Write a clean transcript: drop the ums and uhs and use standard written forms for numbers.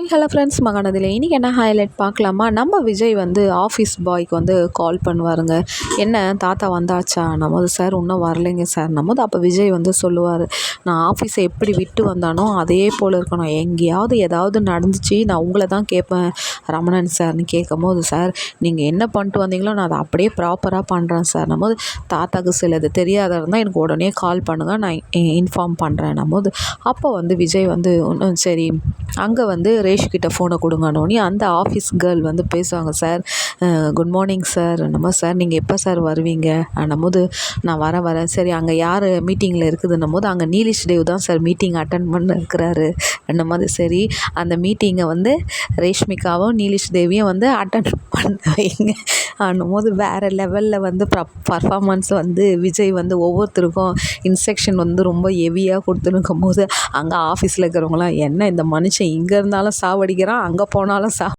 Hello friends, மகானதில் இன்றைக்கி என்ன highlight பார்க்கலாமா? நம்ம விஜய் வந்து ஆஃபீஸ் பாய்க்கு வந்து கால் பண்ணுவாருங்க. என்ன தாத்தா வந்தாச்சா? நமது சார் இன்னும் வரலைங்க சார். நமது அப்போ விஜய் வந்து சொல்லுவார், நான் ஆஃபீஸை எப்படி விட்டு வந்தானோ அதே போல் இருக்கணும். எங்கேயாவது ஏதாவது நடந்துச்சு நான் உங்களை தான் கேட்பேன் ரமணன் சார்னு கேட்கும்போது, சார் நீங்கள் என்ன பண்ணிட்டு வந்தீங்களோ நான் அதை அப்படியே ப்ராப்பராக பண்ணுறேன் சார். நமது தாத்தாக்கு சிலது தெரியாத இருந்தால் எனக்கு உடனே கால் பண்ணுங்கள், நான் இன்ஃபார்ம் பண்ணுறேன். நமது அப்போ வந்து விஜய் வந்து இன்னும் சரி அங்கே வந்து ரேஷ்கிட்ட ஃபோனை கொடுங்கன்னோடனே அந்த ஆஃபீஸ் கேர்ள் வந்து பேசுவாங்க, சார் குட் மார்னிங் சார். நம்ம சார் நீங்கள் எப்போ சார் வருவீங்க? போது நான் வரேன். சரி அங்கே யார் மீட்டிங்கில் இருக்குதுன்னும் போது அங்கே நீலிஷ் தேவ் தான் சார் மீட்டிங் அட்டன் பண்ண இருக்கிறாரு. மாதிரி சரி அந்த மீட்டிங்கை வந்து ரேஷ்மிகாவும் நீலிஷ் தேவியும் வந்து அட்டன் பண்ண வைங்க போது வேறு லெவலில் வந்து பர்ஃபார்மன்ஸ் வந்து விஜய் வந்து ஒவ்வொருத்தருக்கும் இன்ஸ்ட்ரக்ஷன் வந்து ரொம்ப ஹெவியாக கொடுத்துருக்கும் போது அங்கே ஆஃபீஸில் இருக்கிறவங்களாம், என்ன இந்த மனுஷன் இங்கே இருந்தாலும் சாவடிக்கிறான், அங்கே போனாலும்